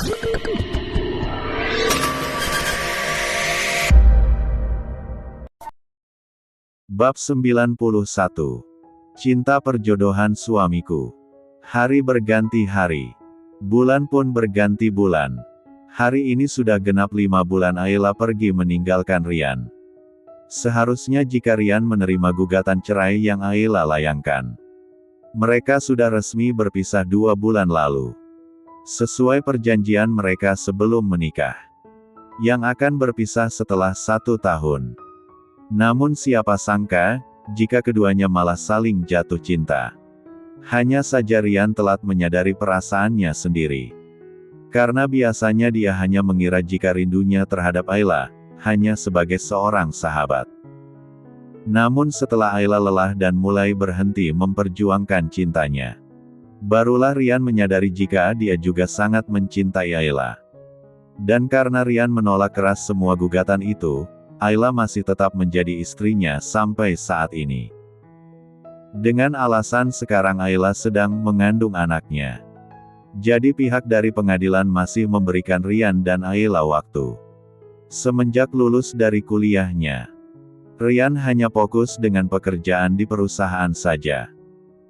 Bab 91. Cinta perjodohan suamiku. Hari berganti hari. Bulan pun berganti bulan. Hari ini sudah genap 5 bulan Ayla pergi meninggalkan Rian. Seharusnya jika Rian menerima gugatan cerai yang Ayla layangkan. Mereka sudah resmi berpisah 2 bulan lalu. Sesuai perjanjian mereka sebelum menikah. Yang akan berpisah setelah 1 tahun. Namun siapa sangka, jika keduanya malah saling jatuh cinta. Hanya saja Rian telat menyadari perasaannya sendiri. Karena biasanya dia hanya mengira jika rindunya terhadap Ayla, hanya sebagai seorang sahabat. Namun setelah Ayla lelah dan mulai berhenti memperjuangkan cintanya. Barulah Rian menyadari jika dia juga sangat mencintai Ayla. Dan karena Rian menolak keras semua gugatan itu, Ayla masih tetap menjadi istrinya sampai saat ini. Dengan alasan sekarang Ayla sedang mengandung anaknya. Jadi pihak dari pengadilan masih memberikan Rian dan Ayla waktu. Semenjak lulus dari kuliahnya, Rian hanya fokus dengan pekerjaan di perusahaan saja.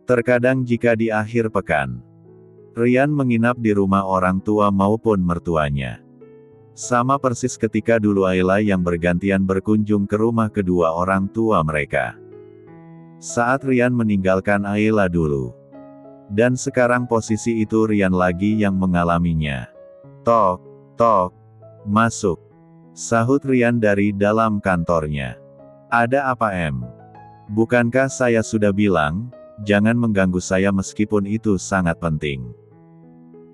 Terkadang jika di akhir pekan, Rian menginap di rumah orang tua maupun mertuanya. Sama persis ketika dulu Ayla yang bergantian berkunjung ke rumah kedua orang tua mereka. Saat Rian meninggalkan Ayla dulu. Dan sekarang posisi itu Rian lagi yang mengalaminya. Tok, tok, masuk. Sahut Rian dari dalam kantornya. Ada apa em? Bukankah saya sudah bilang, jangan mengganggu saya meskipun itu sangat penting.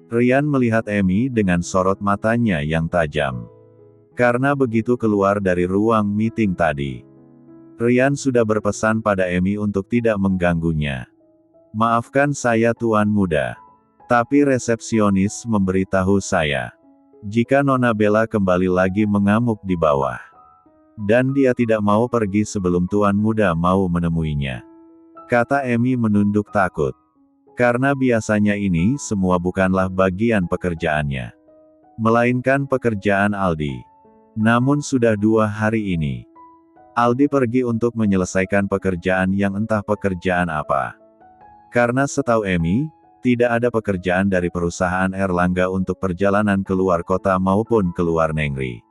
Rian melihat Emi dengan sorot matanya yang tajam. Karena begitu keluar dari ruang meeting tadi, Rian sudah berpesan pada Emi untuk tidak mengganggunya. Maafkan saya tuan muda. Tapi resepsionis memberitahu saya, jika Nona Bella kembali lagi mengamuk di bawah. Dan dia tidak mau pergi sebelum tuan muda mau menemuinya. Kata Emi menunduk takut. Karena biasanya ini semua bukanlah bagian pekerjaannya. Melainkan pekerjaan Aldi. Namun sudah 2 hari ini, Aldi pergi untuk menyelesaikan pekerjaan yang entah pekerjaan apa. Karena setahu Emi, tidak ada pekerjaan dari perusahaan Erlangga untuk perjalanan keluar kota maupun keluar negeri.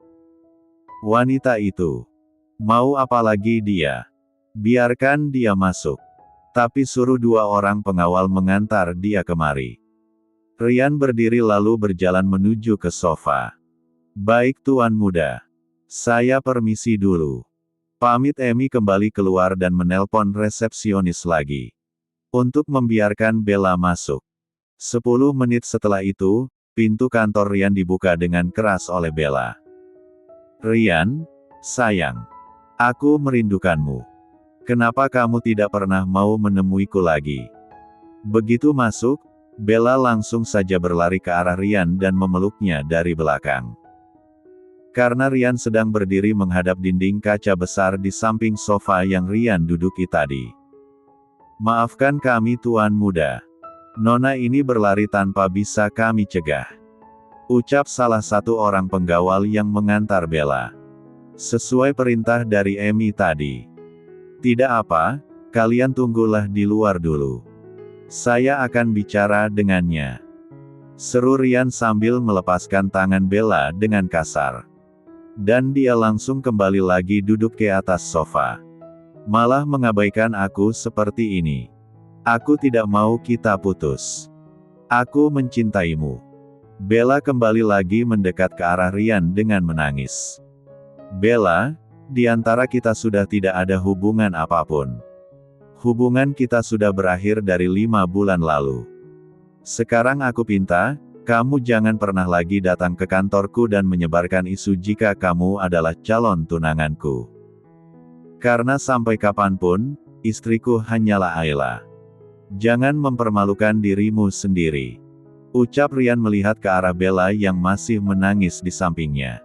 Wanita itu, mau apa lagi dia? Biarkan dia masuk. Tapi suruh 2 orang pengawal mengantar dia kemari. Rian berdiri lalu berjalan menuju ke sofa. Baik tuan muda. Saya permisi dulu. Pamit. Emi kembali keluar dan menelpon resepsionis lagi. Untuk membiarkan Bella masuk. 10 menit setelah itu, pintu kantor Rian dibuka dengan keras oleh Bella. Rian, sayang. Aku merindukanmu. Kenapa kamu tidak pernah mau menemuiku lagi? Begitu masuk, Bella langsung saja berlari ke arah Rian dan memeluknya dari belakang. Karena Rian sedang berdiri menghadap dinding kaca besar di samping sofa yang Rian duduki tadi. Maafkan kami tuan muda. Nona ini berlari tanpa bisa kami cegah. Ucap salah satu orang penggawal yang mengantar Bella. Sesuai perintah dari Emi tadi. Tidak apa, kalian tunggulah di luar dulu. Saya akan bicara dengannya. Seru Rian sambil melepaskan tangan Bella dengan kasar. Dan dia langsung kembali lagi duduk ke atas sofa. Malah mengabaikan aku seperti ini. Aku tidak mau kita putus. Aku mencintaimu. Bella kembali lagi mendekat ke arah Rian dengan menangis. Bella, di antara kita sudah tidak ada hubungan apapun. Hubungan kita sudah berakhir dari 5 bulan lalu. Sekarang aku minta, kamu jangan pernah lagi datang ke kantorku dan menyebarkan isu jika kamu adalah calon tunanganku. Karena sampai kapanpun, istriku hanyalah Ayla. Jangan mempermalukan dirimu sendiri. Ucap Rian melihat ke arah Bella yang masih menangis di sampingnya.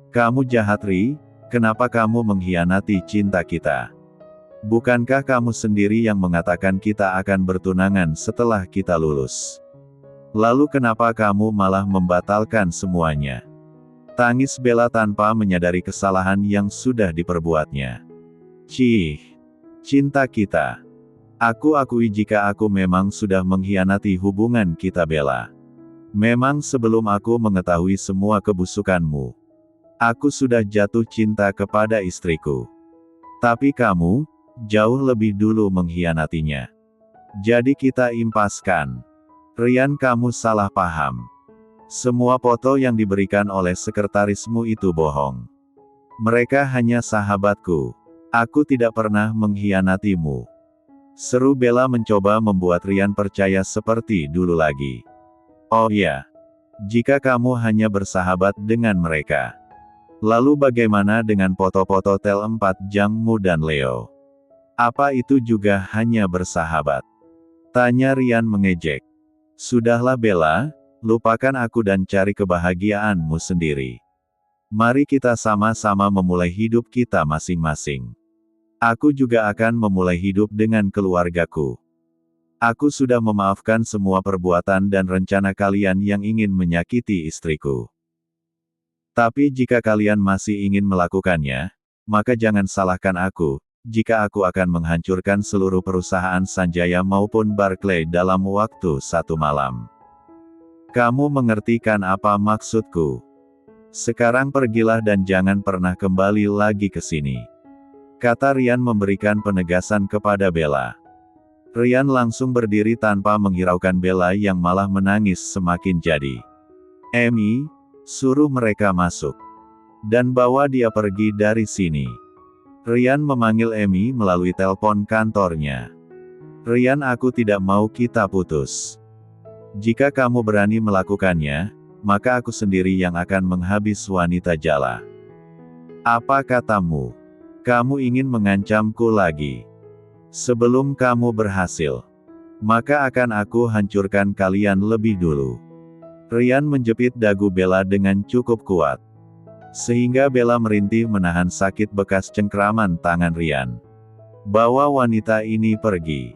Kamu jahat Ri. Kenapa kamu mengkhianati cinta kita? Bukankah kamu sendiri yang mengatakan kita akan bertunangan setelah kita lulus? Lalu kenapa kamu malah membatalkan semuanya? Tangis Bella tanpa menyadari kesalahan yang sudah diperbuatnya. Cih, cinta kita. Aku akui jika aku memang sudah mengkhianati hubungan kita Bella. Memang sebelum aku mengetahui semua kebusukanmu, aku sudah jatuh cinta kepada istriku. Tapi kamu, jauh lebih dulu mengkhianatinya. Jadi kita impaskan. Rian, kamu salah paham. Semua foto yang diberikan oleh sekretarismu itu bohong. Mereka hanya sahabatku. Aku tidak pernah mengkhianatimu. Seru Bella mencoba membuat Rian percaya seperti dulu lagi. Oh ya, jika kamu hanya bersahabat dengan mereka. Lalu bagaimana dengan foto-foto tel 4 Jangmu dan Leo? Apa itu juga hanya bersahabat? Tanya Rian mengejek. Sudahlah Bella, lupakan aku dan cari kebahagiaanmu sendiri. Mari kita sama-sama memulai hidup kita masing-masing. Aku juga akan memulai hidup dengan keluargaku. Aku sudah memaafkan semua perbuatan dan rencana kalian yang ingin menyakiti istriku. Tapi jika kalian masih ingin melakukannya, maka jangan salahkan aku, jika aku akan menghancurkan seluruh perusahaan Sanjaya maupun Barclay dalam waktu 1 malam. Kamu mengerti kan apa maksudku? Sekarang pergilah dan jangan pernah kembali lagi ke sini. Kata Rian memberikan penegasan kepada Bella. Rian langsung berdiri tanpa menghiraukan Bella yang malah menangis semakin jadi. Emi, suruh mereka masuk. Dan bawa dia pergi dari sini. Rian memanggil Emi melalui telepon kantornya. Rian, aku tidak mau kita putus. Jika kamu berani melakukannya, maka aku sendiri yang akan menghabis wanita jala. Apa katamu? Kamu ingin mengancamku lagi? Sebelum kamu berhasil, maka akan aku hancurkan kalian lebih dulu. Rian menjepit dagu Bella dengan cukup kuat. Sehingga Bella merintih menahan sakit bekas cengkraman tangan Rian. Bawa wanita ini pergi.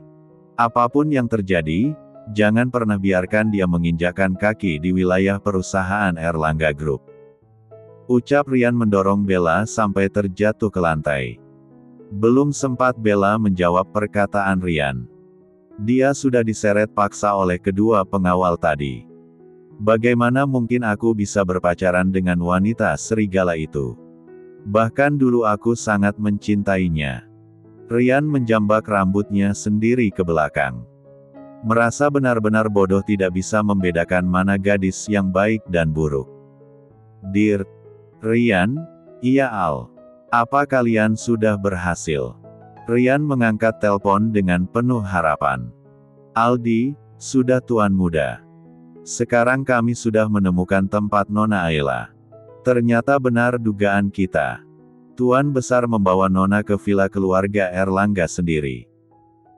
Apapun yang terjadi, jangan pernah biarkan dia menginjakkan kaki di wilayah perusahaan Erlangga Group. Ucap Rian mendorong Bella sampai terjatuh ke lantai. Belum sempat Bella menjawab perkataan Rian. Dia sudah diseret paksa oleh kedua pengawal tadi. Bagaimana mungkin aku bisa berpacaran dengan wanita serigala itu? Bahkan dulu aku sangat mencintainya. Rian menjambak rambutnya sendiri ke belakang. Merasa benar-benar bodoh tidak bisa membedakan mana gadis yang baik dan buruk. Dear Rian, iya Al. Apa kalian sudah berhasil? Rian mengangkat telepon dengan penuh harapan. Aldi, sudah Tuan Muda. Sekarang kami sudah menemukan tempat Nona Ayla. Ternyata benar dugaan kita. Tuan Besar membawa Nona ke villa keluarga Erlangga sendiri.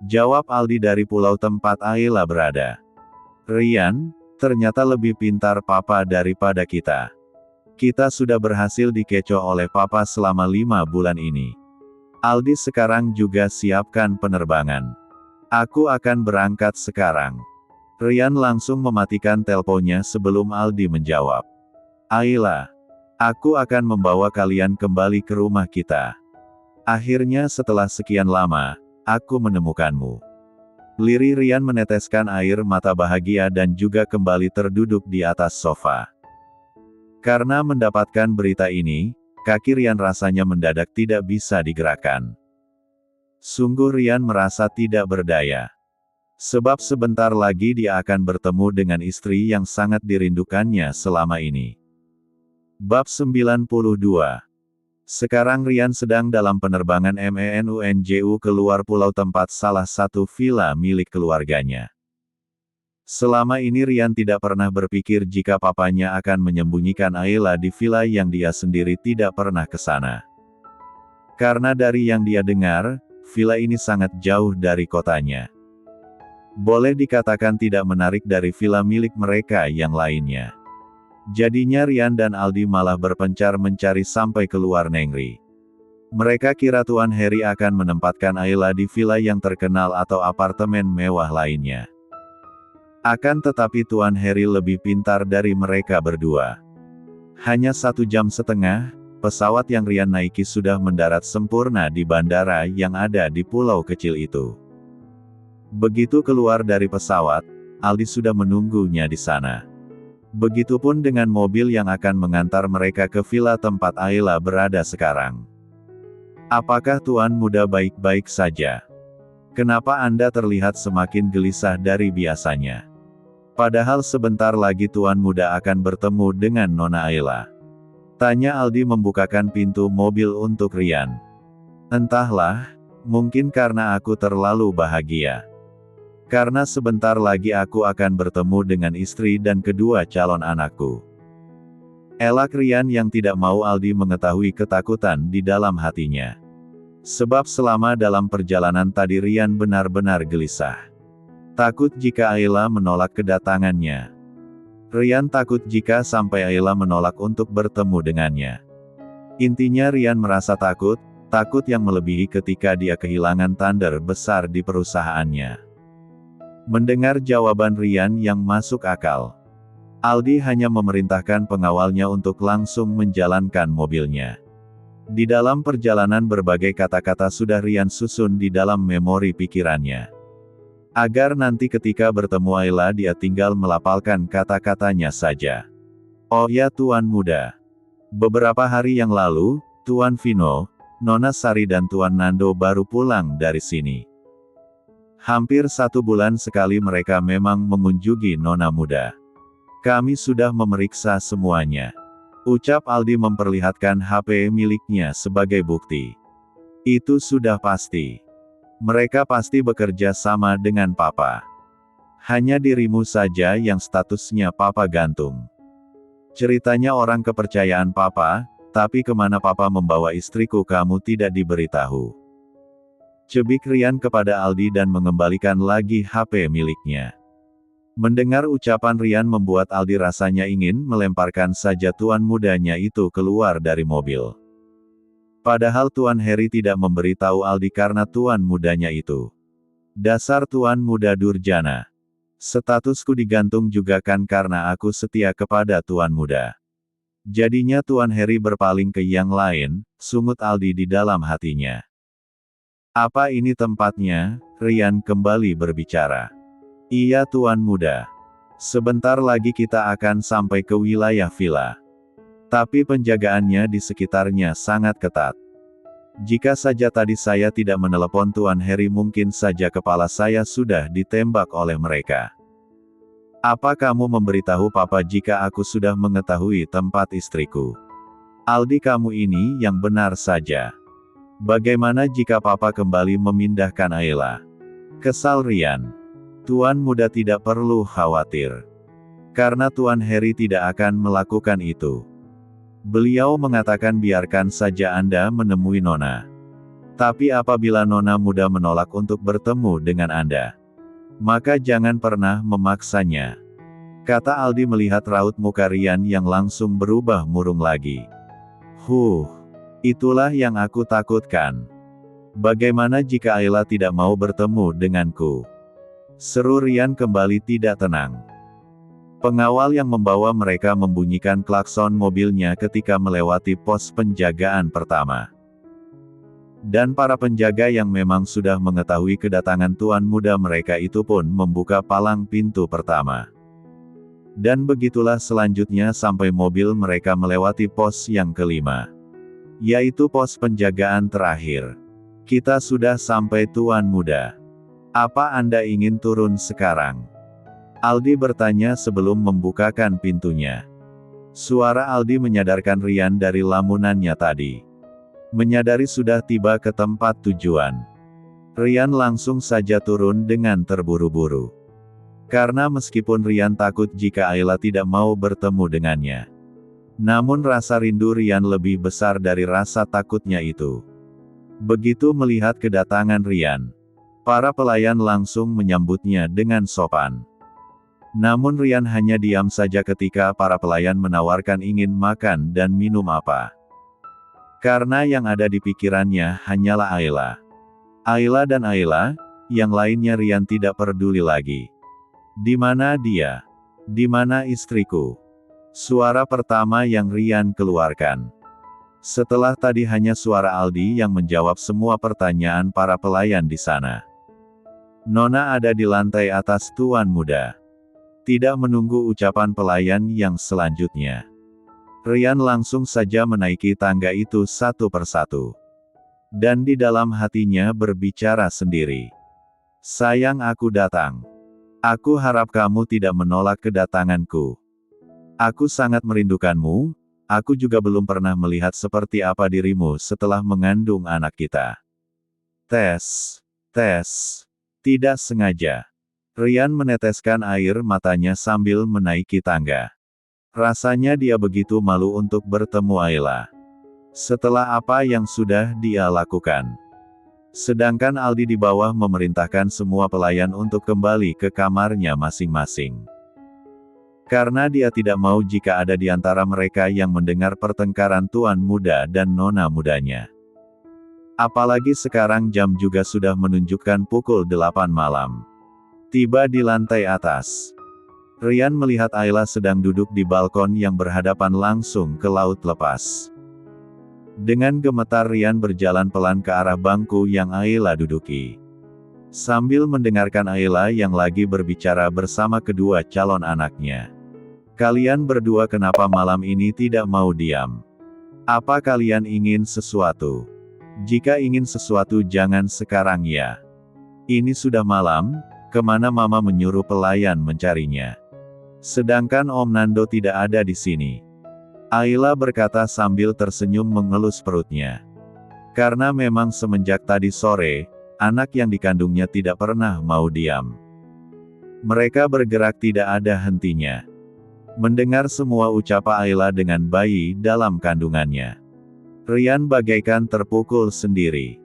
Jawab Aldi dari pulau tempat Ayla berada. Rian, ternyata lebih pintar Papa daripada kita. Kita sudah berhasil dikecoh oleh Papa selama 5 bulan ini. Aldi, sekarang juga siapkan penerbangan. Aku akan berangkat sekarang. Rian langsung mematikan teleponnya sebelum Aldi menjawab. Ayla, aku akan membawa kalian kembali ke rumah kita. Akhirnya setelah sekian lama, aku menemukanmu. Liri Rian meneteskan air mata bahagia dan juga kembali terduduk di atas sofa. Karena mendapatkan berita ini, kaki Rian rasanya mendadak tidak bisa digerakkan. Sungguh Rian merasa tidak berdaya. Sebab sebentar lagi dia akan bertemu dengan istri yang sangat dirindukannya selama ini. Bab 92. Sekarang Rian sedang dalam penerbangan MENUNJU ke luar pulau tempat salah satu villa milik keluarganya. Selama ini Rian tidak pernah berpikir jika papanya akan menyembunyikan Ayla di villa yang dia sendiri tidak pernah ke sana. Karena dari yang dia dengar, villa ini sangat jauh dari kotanya. Boleh dikatakan tidak menarik dari villa milik mereka yang lainnya. Jadinya Rian dan Aldi malah berpencar mencari sampai keluar Negeri. Mereka kira Tuan Harry akan menempatkan Ayla di villa yang terkenal atau apartemen mewah lainnya. Akan tetapi Tuan Harry lebih pintar dari mereka berdua. Hanya 1,5 jam, pesawat yang Ryan naiki sudah mendarat sempurna di bandara yang ada di pulau kecil itu. Begitu keluar dari pesawat, Aldi sudah menunggunya di sana. Begitupun dengan mobil yang akan mengantar mereka ke villa tempat Ayla berada sekarang. Apakah Tuan Muda baik-baik saja? Kenapa Anda terlihat semakin gelisah dari biasanya? Padahal sebentar lagi Tuan Muda akan bertemu dengan Nona Ayla. Tanya Aldi membukakan pintu mobil untuk Ryan. Entahlah, mungkin karena aku terlalu bahagia. Karena sebentar lagi aku akan bertemu dengan istri dan kedua calon anakku. Elak Ryan yang tidak mau Aldi mengetahui ketakutan di dalam hatinya. Sebab selama dalam perjalanan tadi Ryan benar-benar gelisah. Takut jika Ayla menolak kedatangannya. Ryan takut jika sampai Ayla menolak untuk bertemu dengannya. Intinya Ryan merasa takut yang melebihi ketika dia kehilangan tanda besar di perusahaannya. Mendengar jawaban Ryan yang masuk akal, Aldi hanya memerintahkan pengawalnya untuk langsung menjalankan mobilnya. Di dalam perjalanan berbagai kata-kata sudah Ryan susun di dalam memori pikirannya. Agar nanti ketika bertemu Ayla dia tinggal melafalkan kata-katanya saja. Oh ya Tuan Muda. Beberapa hari yang lalu, Tuan Vino, Nona Sari dan Tuan Nando baru pulang dari sini. Hampir 1 bulan sekali mereka memang mengunjungi Nona Muda. Kami sudah memeriksa semuanya. Ucap Aldi memperlihatkan HP miliknya sebagai bukti. Itu sudah pasti. Mereka pasti bekerja sama dengan Papa. Hanya dirimu saja yang statusnya Papa gantung. Ceritanya orang kepercayaan Papa, tapi kemana Papa membawa istriku kamu tidak diberitahu. Cebik Ryan kepada Aldi dan mengembalikan lagi HP miliknya. Mendengar ucapan Ryan membuat Aldi rasanya ingin melemparkan saja Tuan Mudanya itu keluar dari mobil. Padahal Tuan Harry tidak memberitahu Aldi karena Tuan Mudanya itu. Dasar Tuan Muda durjana. Statusku digantung juga kan karena aku setia kepada Tuan Muda. Jadinya Tuan Harry berpaling ke yang lain, sungut Aldi di dalam hatinya. Apa ini tempatnya? Ryan kembali berbicara. Iya Tuan Muda. Sebentar lagi kita akan sampai ke wilayah villa. Tapi penjagaannya di sekitarnya sangat ketat. Jika saja tadi saya tidak menelepon Tuan Harry mungkin saja kepala saya sudah ditembak oleh mereka. Apa kamu memberitahu Papa jika aku sudah mengetahui tempat istriku? Aldi kamu ini yang benar saja. Bagaimana jika Papa kembali memindahkan Ayla? Kesal Ryan. Tuan Muda tidak perlu khawatir. Karena Tuan Harry tidak akan melakukan itu. Beliau mengatakan biarkan saja Anda menemui Nona. Tapi apabila Nona Muda menolak untuk bertemu dengan Anda, maka jangan pernah memaksanya. Kata Aldi melihat raut muka Ryan yang langsung berubah murung lagi. Itulah yang aku takutkan. Bagaimana jika Ayla tidak mau bertemu denganku? Seru Ryan kembali tidak tenang. Pengawal yang membawa mereka membunyikan klakson mobilnya ketika melewati pos penjagaan pertama. Dan para penjaga yang memang sudah mengetahui kedatangan Tuan Muda mereka itu pun membuka palang pintu pertama. Dan begitulah selanjutnya sampai mobil mereka melewati pos yang kelima. Yaitu pos penjagaan terakhir. Kita sudah sampai Tuan Muda. Apa Anda ingin turun sekarang? Aldi bertanya sebelum membukakan pintunya. Suara Aldi menyadarkan Ryan dari lamunannya tadi. Menyadari sudah tiba ke tempat tujuan. Ryan langsung saja turun dengan terburu-buru. Karena meskipun Ryan takut jika Ayla tidak mau bertemu dengannya. Namun rasa rindu Ryan lebih besar dari rasa takutnya itu. Begitu melihat kedatangan Ryan, para pelayan langsung menyambutnya dengan sopan. Namun Ryan hanya diam saja ketika para pelayan menawarkan ingin makan dan minum apa. Karena yang ada di pikirannya hanyalah Ayla. Ayla dan Ayla, yang lainnya Ryan tidak peduli lagi. Di mana dia? Di mana istriku? Suara pertama yang Rian keluarkan. Setelah tadi hanya suara Aldi yang menjawab semua pertanyaan para pelayan di sana. Nona ada di lantai atas, Tuan Muda. Tidak menunggu ucapan pelayan yang selanjutnya, Rian langsung saja menaiki tangga itu satu persatu. Dan di dalam hatinya berbicara sendiri. Sayang, aku datang. Aku harap kamu tidak menolak kedatanganku. Aku sangat merindukanmu, aku juga belum pernah melihat seperti apa dirimu setelah mengandung anak kita. Tes. Tidak sengaja. Rian meneteskan air matanya sambil menaiki tangga. Rasanya dia begitu malu untuk bertemu Ayla. Setelah apa yang sudah dia lakukan. Sedangkan Aldi di bawah memerintahkan semua pelayan untuk kembali ke kamarnya masing-masing. Karena dia tidak mau jika ada di antara mereka yang mendengar pertengkaran Tuan Muda dan Nona Mudanya. Apalagi sekarang jam juga sudah menunjukkan pukul 8 malam. Tiba di lantai atas. Rian melihat Ayla sedang duduk di balkon yang berhadapan langsung ke laut lepas. Dengan gemetar Rian berjalan pelan ke arah bangku yang Ayla duduki. Sambil mendengarkan Ayla yang lagi berbicara bersama kedua calon anaknya. Kalian berdua kenapa malam ini tidak mau diam? Apa kalian ingin sesuatu? Jika ingin sesuatu jangan sekarang ya. Ini sudah malam, kemana mama menyuruh pelayan mencarinya? Sedangkan Om Nando tidak ada di sini. Ayla berkata sambil tersenyum mengelus perutnya. Karena memang semenjak tadi sore, anak yang dikandungnya tidak pernah mau diam. Mereka bergerak tidak ada hentinya. Mendengar semua ucapan Ayla dengan bayi dalam kandungannya. Rian bagaikan terpukul sendiri.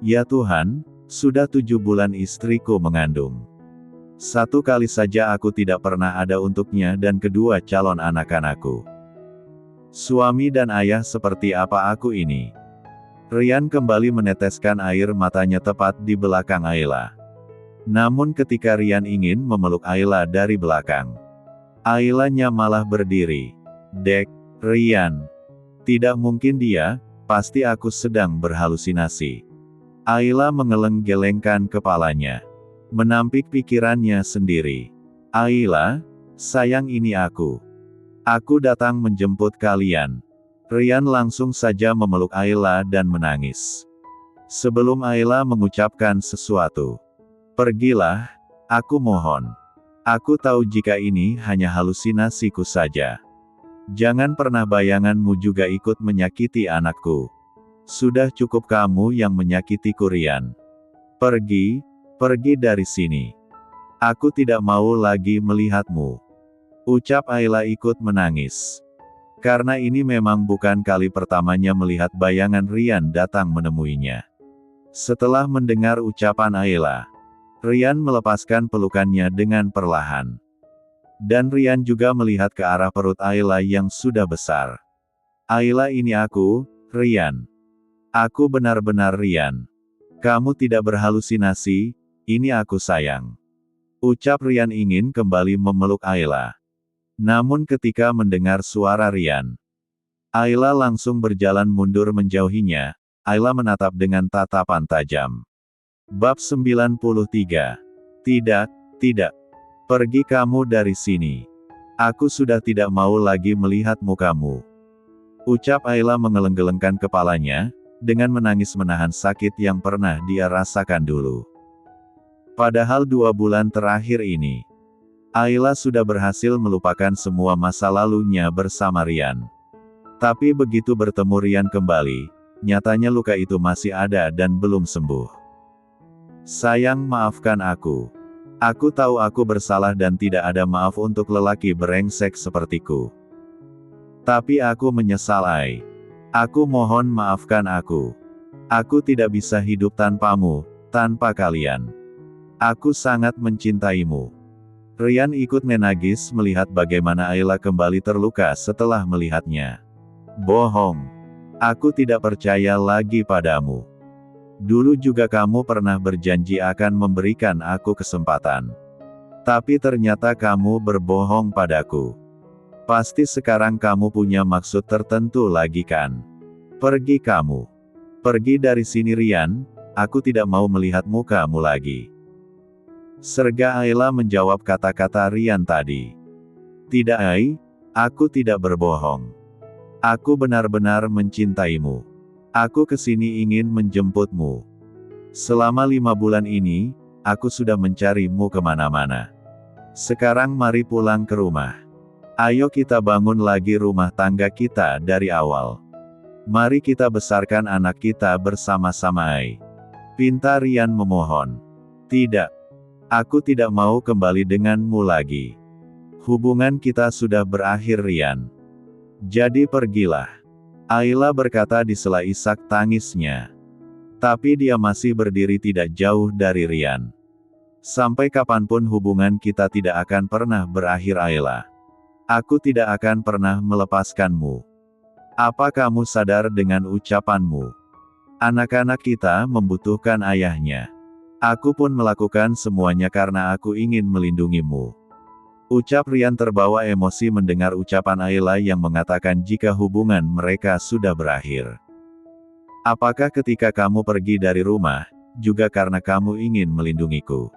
Ya Tuhan, sudah 7 bulan istriku mengandung. Satu kali saja aku tidak pernah ada untuknya dan kedua calon anak-anakku. Suami dan ayah seperti apa aku ini? Rian kembali meneteskan air matanya tepat di belakang Ayla. Namun ketika Rian ingin memeluk Ayla dari belakang, Aylanya malah berdiri. Dek, Rian. Tidak mungkin dia, pasti aku sedang berhalusinasi. Ayla mengeleng-gelengkan kepalanya. Menampik pikirannya sendiri. Ayla, sayang ini aku. Aku datang menjemput kalian. Rian langsung saja memeluk Ayla dan menangis. Sebelum Ayla mengucapkan sesuatu. Pergilah, aku mohon. Aku tahu jika ini hanya halusinasiku saja. Jangan pernah bayanganmu juga ikut menyakiti anakku. Sudah cukup kamu yang menyakitiku Rian. Pergi dari sini. Aku tidak mau lagi melihatmu. Ucap Ayla ikut menangis. Karena ini memang bukan kali pertamanya melihat bayangan Rian datang menemuinya. Setelah mendengar ucapan Ayla, Rian melepaskan pelukannya dengan perlahan. Dan Rian juga melihat ke arah perut Ayla yang sudah besar. Ayla ini aku, Rian. Aku benar-benar Rian. Kamu tidak berhalusinasi, ini aku sayang. Ucap Rian ingin kembali memeluk Ayla. Namun ketika mendengar suara Rian, Ayla langsung berjalan mundur menjauhinya. Ayla menatap dengan tatapan tajam. Bab 93. Tidak. Pergi kamu dari sini. Aku sudah tidak mau lagi melihat mukamu. Ucap Ayla mengeleng-gelengkan kepalanya, dengan menangis menahan sakit yang pernah dia rasakan dulu. Padahal 2 bulan terakhir ini, Ayla sudah berhasil melupakan semua masa lalunya bersama Rian. Tapi begitu bertemu Rian kembali, nyatanya luka itu masih ada dan belum sembuh. Sayang, maafkan aku. Aku tahu aku bersalah dan tidak ada maaf untuk lelaki brengsek sepertiku. Tapi aku menyesal, Ay. Aku mohon maafkan aku. Aku tidak bisa hidup tanpamu, tanpa kalian. Aku sangat mencintaimu. Rian ikut menangis melihat bagaimana Ayla kembali terluka setelah melihatnya. Bohong. Aku tidak percaya lagi padamu. Dulu juga kamu pernah berjanji akan memberikan aku kesempatan. Tapi ternyata kamu berbohong padaku. Pasti sekarang kamu punya maksud tertentu lagi kan? Pergi kamu. Pergi dari sini Rian, aku tidak mau melihat mukamu lagi. Serga Ayla menjawab kata-kata Rian tadi. Tidak Ai, aku tidak berbohong. Aku benar-benar mencintaimu. Aku kesini ingin menjemputmu. Selama 5 bulan ini, aku sudah mencarimu kemana-mana. Sekarang mari pulang ke rumah. Ayo kita bangun lagi rumah tangga kita dari awal. Mari kita besarkan anak kita bersama-sama Ai. Pinta Rian memohon. Tidak. Aku tidak mau kembali denganmu lagi. Hubungan kita sudah berakhir Rian. Jadi pergilah. Ayla berkata di sela isak tangisnya. Tapi dia masih berdiri tidak jauh dari Rian. Sampai kapanpun hubungan kita tidak akan pernah berakhir Ayla. Aku tidak akan pernah melepaskanmu. Apa kamu sadar dengan ucapanmu? Anak-anak kita membutuhkan ayahnya. Aku pun melakukan semuanya karena aku ingin melindungimu. Ucap Rian terbawa emosi mendengar ucapan Ayla yang mengatakan jika hubungan mereka sudah berakhir. Apakah ketika kamu pergi dari rumah, juga karena kamu ingin melindungiku?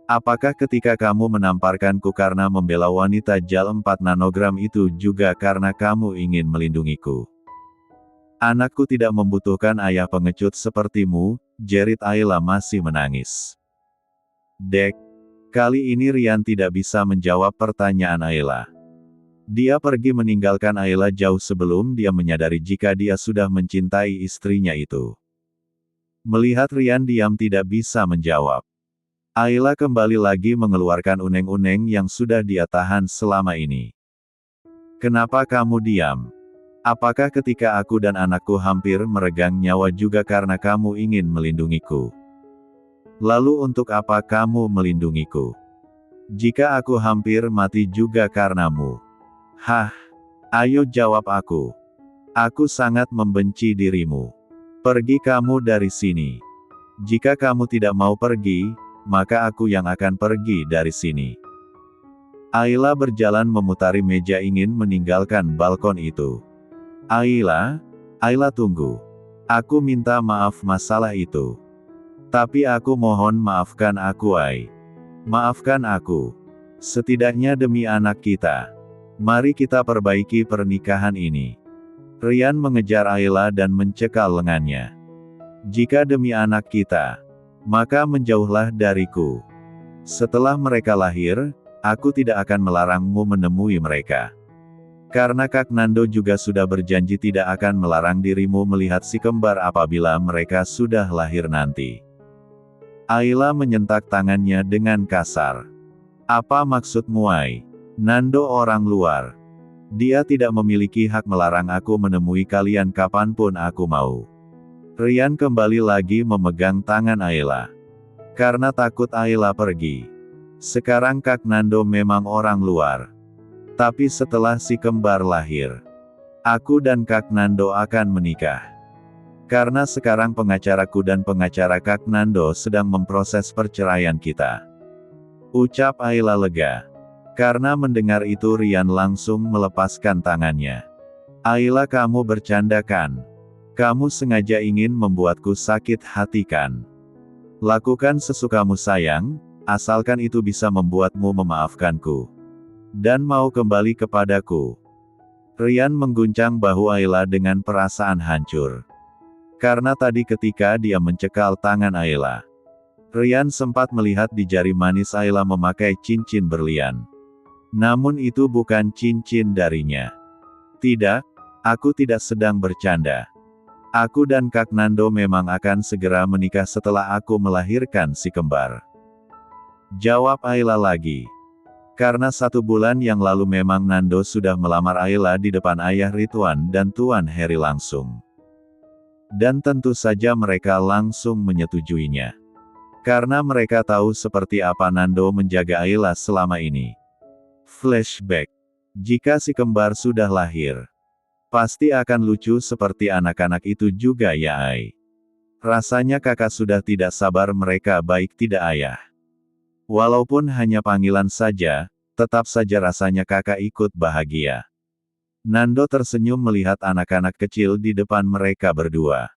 Apakah ketika kamu menamparkanku karena membela wanita JAL 4 nanogram itu juga karena kamu ingin melindungiku? Anakku tidak membutuhkan ayah pengecut sepertimu, jerit Ayla masih menangis. Dek. Kali ini Rian tidak bisa menjawab pertanyaan Ayla. Dia pergi meninggalkan Ayla jauh sebelum dia menyadari jika dia sudah mencintai istrinya itu. Melihat Rian diam tidak bisa menjawab. Ayla kembali lagi mengeluarkan uneng-uneng yang sudah dia tahan selama ini. Kenapa kamu diam? Apakah ketika aku dan anakku hampir meregang nyawa juga karena kamu ingin melindungiku? Lalu untuk apa kamu melindungiku? Jika aku hampir mati juga karenamu. Hah? Ayo jawab aku. Aku sangat membenci dirimu. Pergi kamu dari sini. Jika kamu tidak mau pergi, maka aku yang akan pergi dari sini. Ayla berjalan memutari meja ingin meninggalkan balkon itu. Ayla tunggu. Aku minta maaf masalah itu. Tapi aku mohon maafkan aku Ai. Maafkan aku. Setidaknya demi anak kita. Mari kita perbaiki pernikahan ini. Rian mengejar Ayla dan mencekal lengannya. Jika demi anak kita, maka menjauhlah dariku. Setelah mereka lahir, aku tidak akan melarangmu menemui mereka. Karena Kak Nando juga sudah berjanji tidak akan melarang dirimu melihat si kembar apabila mereka sudah lahir nanti. Ayla menyentak tangannya dengan kasar. Apa maksudmu Ai? Nando orang luar. Dia tidak memiliki hak melarang aku menemui kalian kapanpun aku mau. Rian kembali lagi memegang tangan Ayla. Karena takut Ayla pergi. Sekarang Kak Nando memang orang luar. Tapi setelah si kembar lahir, aku dan Kak Nando akan menikah. Karena sekarang pengacaraku dan pengacara Kak Nando sedang memproses perceraian kita. Ucap Ayla lega. Karena mendengar itu Rian langsung melepaskan tangannya. Ayla kamu bercanda kan? Kamu sengaja ingin membuatku sakit hati kan? Lakukan sesukamu sayang, asalkan itu bisa membuatmu memaafkanku. Dan mau kembali kepadaku. Rian mengguncang bahu Ayla dengan perasaan hancur. Karena tadi ketika dia mencekal tangan Ayla, Rian sempat melihat di jari manis Ayla memakai cincin berlian. Namun itu bukan cincin darinya. Tidak, aku tidak sedang bercanda. Aku dan Kak Nando memang akan segera menikah setelah aku melahirkan si kembar. Jawab Ayla lagi. Karena 1 bulan yang lalu memang Nando sudah melamar Ayla di depan ayah Ridwan dan Tuan Heri langsung. Dan tentu saja mereka langsung menyetujuinya. Karena mereka tahu seperti apa Nando menjaga Ayla selama ini. Flashback. Jika si kembar sudah lahir, pasti akan lucu seperti anak-anak itu juga ya Ai. Rasanya kakak sudah tidak sabar mereka baik tidak ayah. Walaupun hanya panggilan saja, tetap saja rasanya kakak ikut bahagia. Nando tersenyum melihat anak-anak kecil di depan mereka berdua.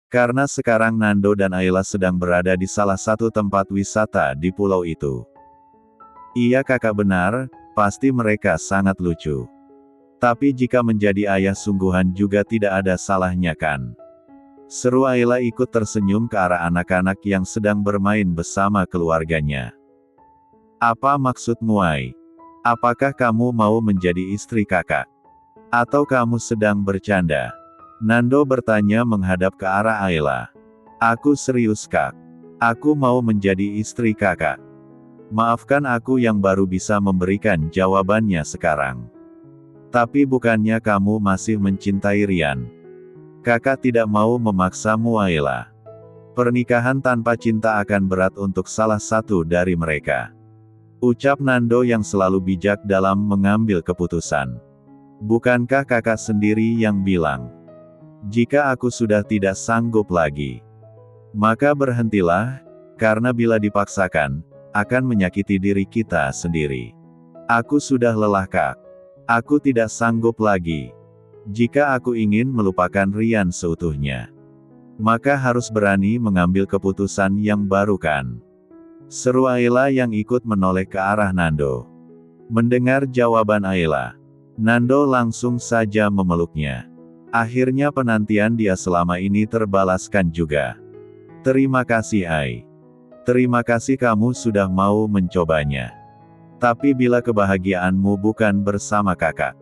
Karena sekarang Nando dan Ayla sedang berada di salah satu tempat wisata di pulau itu. Iya kakak benar, pasti mereka sangat lucu. Tapi jika menjadi ayah sungguhan juga tidak ada salahnya kan? Seru Ayla ikut tersenyum ke arah anak-anak yang sedang bermain bersama keluarganya. Apa maksudmu Ai? Apakah kamu mau menjadi istri kakak? Atau kamu sedang bercanda? Nando bertanya menghadap ke arah Ayla. Aku serius kak. Aku mau menjadi istri kakak. Maafkan aku yang baru bisa memberikan jawabannya sekarang. Tapi bukannya kamu masih mencintai Rian? Kakak tidak mau memaksamu Ayla. Pernikahan tanpa cinta akan berat untuk salah satu dari mereka. Ucap Nando yang selalu bijak dalam mengambil keputusan. Bukankah kakak sendiri yang bilang, jika aku sudah tidak sanggup lagi, maka berhentilah, karena bila dipaksakan, akan menyakiti diri kita sendiri. Aku sudah lelah kak. Aku tidak sanggup lagi. Jika aku ingin melupakan Rian seutuhnya, maka harus berani mengambil keputusan yang baru kan? Seru Ayla yang ikut menoleh ke arah Nando. Mendengar jawaban Ayla, Nando langsung saja memeluknya. Akhirnya penantian dia selama ini terbalaskan juga. Terima kasih Ai. Terima kasih kamu sudah mau mencobanya. Tapi bila kebahagiaanmu bukan bersama kakak,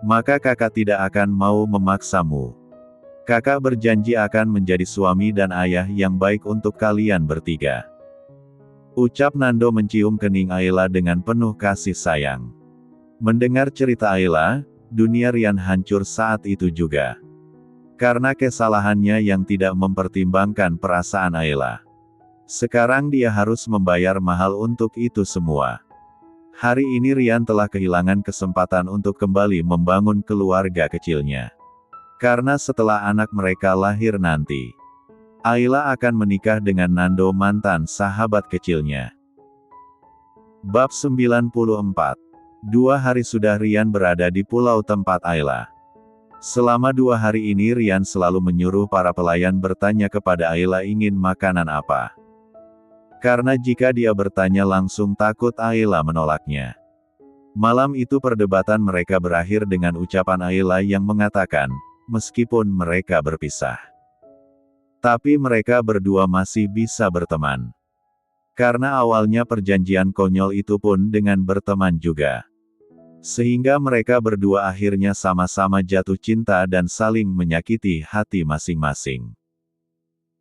maka kakak tidak akan mau memaksamu. Kakak berjanji akan menjadi suami dan ayah yang baik untuk kalian bertiga. Ucap Nando mencium kening Ayla dengan penuh kasih sayang. Mendengar cerita Ayla, dunia Rian hancur saat itu juga. Karena kesalahannya yang tidak mempertimbangkan perasaan Ayla. Sekarang dia harus membayar mahal untuk itu semua. Hari ini Rian telah kehilangan kesempatan untuk kembali membangun keluarga kecilnya. Karena setelah anak mereka lahir nanti, Ayla akan menikah dengan Nando mantan sahabat kecilnya. Bab 94. 2 hari sudah Rian berada di pulau tempat Ayla. Selama 2 hari ini Rian selalu menyuruh para pelayan bertanya kepada Ayla ingin makanan apa. Karena jika dia bertanya langsung takut Ayla menolaknya. Malam itu perdebatan mereka berakhir dengan ucapan Ayla yang mengatakan, meskipun mereka berpisah, tapi mereka berdua masih bisa berteman. Karena awalnya perjanjian konyol itu pun dengan berteman juga. Sehingga mereka berdua akhirnya sama-sama jatuh cinta dan saling menyakiti hati masing-masing.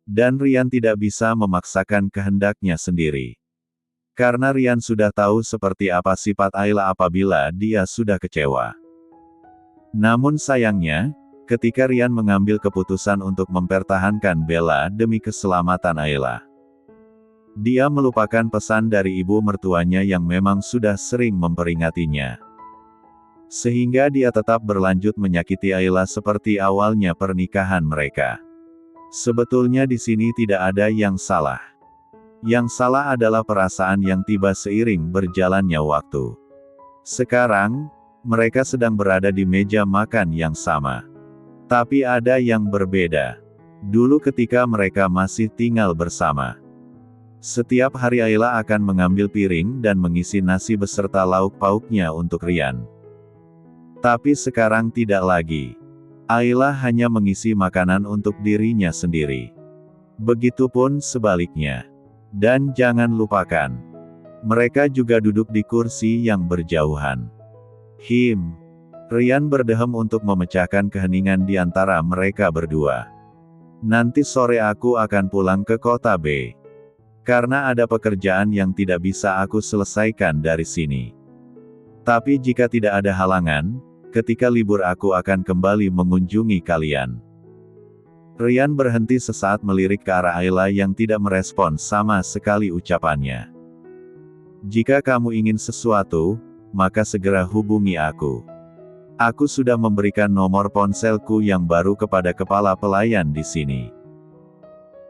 Dan Rian tidak bisa memaksakan kehendaknya sendiri. Karena Rian sudah tahu seperti apa sifat Ayla apabila dia sudah kecewa. Namun sayangnya, ketika Rian mengambil keputusan untuk mempertahankan Bella demi keselamatan Ayla, dia melupakan pesan dari ibu mertuanya yang memang sudah sering memperingatinya. Sehingga dia tetap berlanjut menyakiti Ayla seperti awalnya pernikahan mereka. Sebetulnya di sini tidak ada yang salah. Yang salah adalah perasaan yang tiba seiring berjalannya waktu. Sekarang, mereka sedang berada di meja makan yang sama. Tapi ada yang berbeda. Dulu ketika mereka masih tinggal bersama, setiap hari Ayla akan mengambil piring dan mengisi nasi beserta lauk pauknya untuk Rian. Tapi sekarang tidak lagi. Ayla hanya mengisi makanan untuk dirinya sendiri. Begitupun sebaliknya. Dan jangan lupakan, mereka juga duduk di kursi yang berjauhan. Rian berdehem untuk memecahkan keheningan di antara mereka berdua. Nanti sore aku akan pulang ke kota B. Karena ada pekerjaan yang tidak bisa aku selesaikan dari sini. Tapi jika tidak ada halangan, ketika libur aku akan kembali mengunjungi kalian. Rian berhenti sesaat melirik ke arah Ayla yang tidak merespon sama sekali ucapannya. Jika kamu ingin sesuatu, maka segera hubungi aku. Aku sudah memberikan nomor ponselku yang baru kepada kepala pelayan di sini.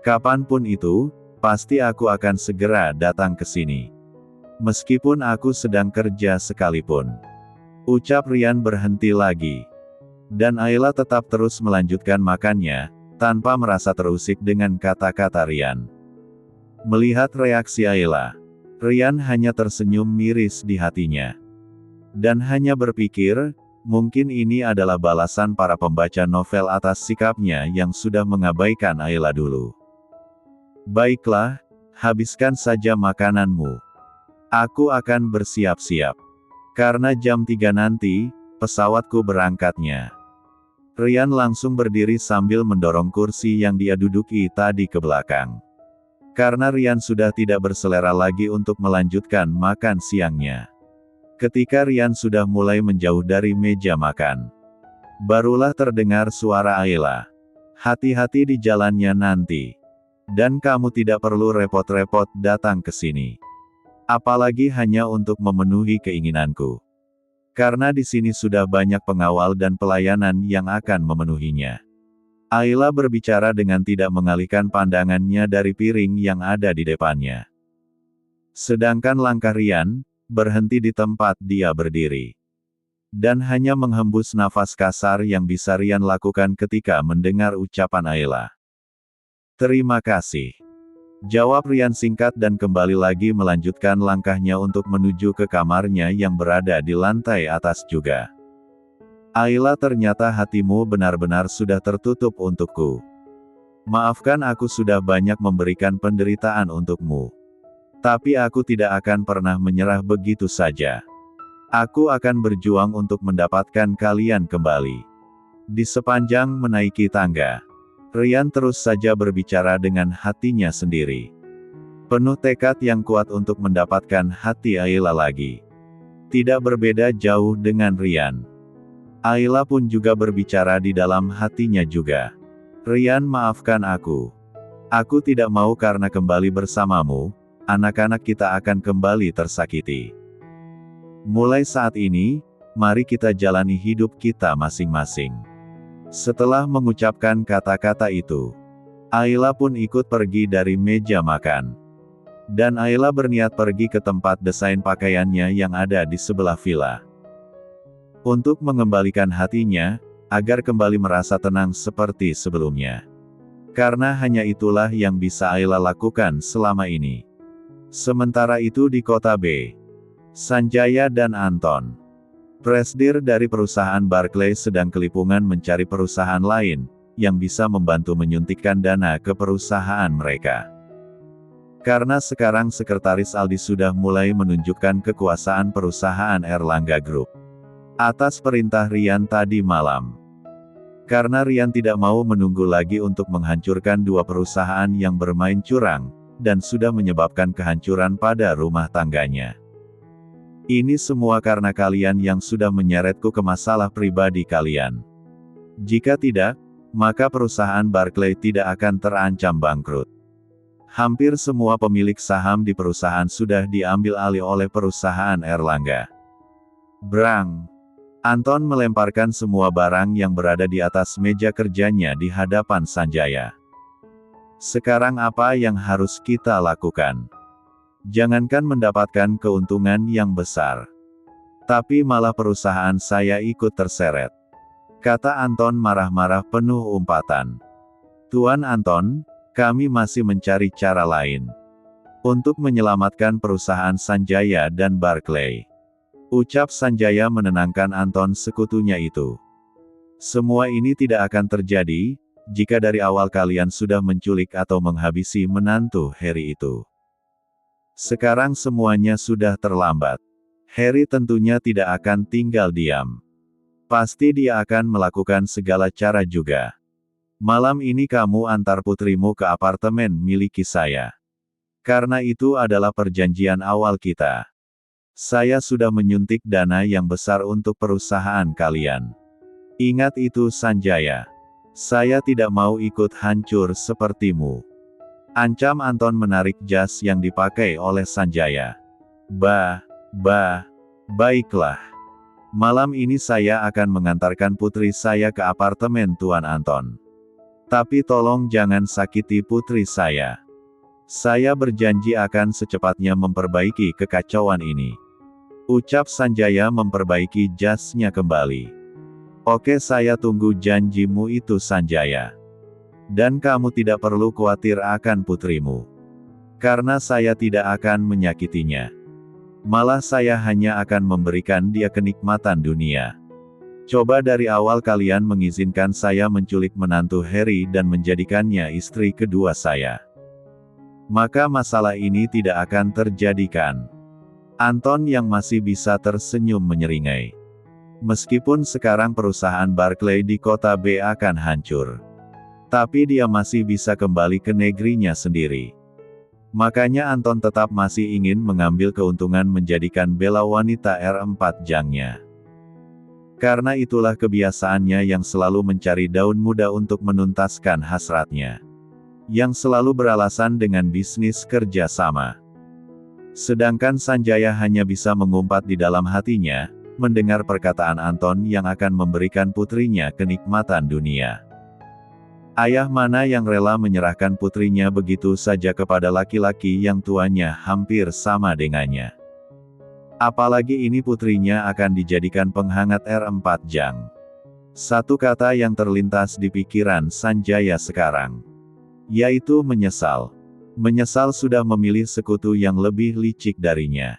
Kapanpun itu, pasti aku akan segera datang ke sini. Meskipun aku sedang kerja sekalipun. Ucap Rian berhenti lagi. Dan Ayla tetap terus melanjutkan makannya, tanpa merasa terusik dengan kata-kata Rian. Melihat reaksi Ayla, Rian hanya tersenyum miris di hatinya. Dan hanya berpikir, mungkin ini adalah balasan para pembaca novel atas sikapnya yang sudah mengabaikan Ayla dulu. Baiklah, habiskan saja makananmu. Aku akan bersiap-siap. Karena jam 3 nanti, pesawatku berangkatnya. Rian langsung berdiri sambil mendorong kursi yang dia duduki tadi ke belakang. Karena Rian sudah tidak berselera lagi untuk melanjutkan makan siangnya. Ketika Rian sudah mulai menjauh dari meja makan, barulah terdengar suara Ayla. Hati-hati di jalannya nanti. Dan kamu tidak perlu repot-repot datang ke sini. Apalagi hanya untuk memenuhi keinginanku. Karena di sini sudah banyak pengawal dan pelayanan yang akan memenuhinya. Ayla berbicara dengan tidak mengalihkan pandangannya dari piring yang ada di depannya. Sedangkan langkah Rian berhenti di tempat dia berdiri. Dan hanya menghembus nafas kasar yang bisa Rian lakukan ketika mendengar ucapan Ayla. Terima kasih. Jawab Rian singkat dan kembali lagi melanjutkan langkahnya untuk menuju ke kamarnya yang berada di lantai atas juga. Ayla, ternyata hatimu benar-benar sudah tertutup untukku. Maafkan aku sudah banyak memberikan penderitaan untukmu. Tapi aku tidak akan pernah menyerah begitu saja. Aku akan berjuang untuk mendapatkan kalian kembali. Di sepanjang menaiki tangga, Rian terus saja berbicara dengan hatinya sendiri. Penuh tekad yang kuat untuk mendapatkan hati Ayla lagi. Tidak berbeda jauh dengan Rian. Ayla pun juga berbicara di dalam hatinya juga. Rian, maafkan aku. Aku tidak mau karena kembali bersamamu, anak-anak kita akan kembali tersakiti. Mulai saat ini, mari kita jalani hidup kita masing-masing. Setelah mengucapkan kata-kata itu, Ayla pun ikut pergi dari meja makan. Dan Ayla berniat pergi ke tempat desain pakaiannya yang ada di sebelah villa. Untuk mengembalikan hatinya, agar kembali merasa tenang seperti sebelumnya. Karena hanya itulah yang bisa Ayla lakukan selama ini. Sementara itu di kota B, Sanjaya dan Anton, presidir dari perusahaan Barclays, sedang kelipungan mencari perusahaan lain, yang bisa membantu menyuntikkan dana ke perusahaan mereka. Karena sekarang Sekretaris Aldi sudah mulai menunjukkan kekuasaan perusahaan Erlangga Group. Atas perintah Rian tadi malam. Karena Rian tidak mau menunggu lagi untuk menghancurkan dua perusahaan yang bermain curang, dan sudah menyebabkan kehancuran pada rumah tangganya. Ini semua karena kalian yang sudah menyeretku ke masalah pribadi kalian. Jika tidak, maka perusahaan Barclays tidak akan terancam bangkrut. Hampir semua pemilik saham di perusahaan sudah diambil alih oleh perusahaan Erlangga. Brang! Anton melemparkan semua barang yang berada di atas meja kerjanya di hadapan Sanjaya. Sekarang apa yang harus kita lakukan? Jangankan mendapatkan keuntungan yang besar, tapi malah perusahaan saya ikut terseret. Kata Anton marah-marah penuh umpatan. Tuan Anton, kami masih mencari cara lain untuk menyelamatkan perusahaan Sanjaya dan Barclays. Ucap Sanjaya menenangkan Anton sekutunya itu. Semua ini tidak akan terjadi, jika dari awal kalian sudah menculik atau menghabisi menantu Harry itu. Sekarang semuanya sudah terlambat. Harry tentunya tidak akan tinggal diam. Pasti dia akan melakukan segala cara juga. Malam ini kamu antar putrimu ke apartemen miliki saya. Karena itu adalah perjanjian awal kita. Saya sudah menyuntik dana yang besar untuk perusahaan kalian. Ingat itu Sanjaya. Saya tidak mau ikut hancur sepertimu. Ancam Anton menarik jas yang dipakai oleh Sanjaya. Baiklah. Malam ini saya akan mengantarkan putri saya ke apartemen Tuan Anton. Tapi tolong jangan sakiti putri saya. Saya berjanji akan secepatnya memperbaiki kekacauan ini. Ucap Sanjaya memperbaiki jasnya kembali. Oke, saya tunggu janjimu itu Sanjaya. Dan kamu tidak perlu khawatir akan putrimu. Karena saya tidak akan menyakitinya. Malah saya hanya akan memberikan dia kenikmatan dunia. Coba dari awal kalian mengizinkan saya menculik menantu Harry dan menjadikannya istri kedua saya. Maka masalah ini tidak akan terjadikan. Anton yang masih bisa tersenyum menyeringai. Meskipun sekarang perusahaan Barclay di kota B akan hancur. Tapi dia masih bisa kembali ke negerinya sendiri. Makanya Anton tetap masih ingin mengambil keuntungan menjadikan Bella wanita R4 Jangnya. Karena itulah kebiasaannya yang selalu mencari daun muda untuk menuntaskan hasratnya. Yang selalu beralasan dengan bisnis kerja sama. Sedangkan Sanjaya hanya bisa mengumpat di dalam hatinya, mendengar perkataan Anton yang akan memberikan putrinya kenikmatan dunia. Ayah mana yang rela menyerahkan putrinya begitu saja kepada laki-laki yang tuanya hampir sama dengannya. Apalagi ini putrinya akan dijadikan penghangat R4 Jang. Satu kata yang terlintas di pikiran Sanjaya sekarang. Yaitu menyesal. Menyesal sudah memilih sekutu yang lebih licik darinya.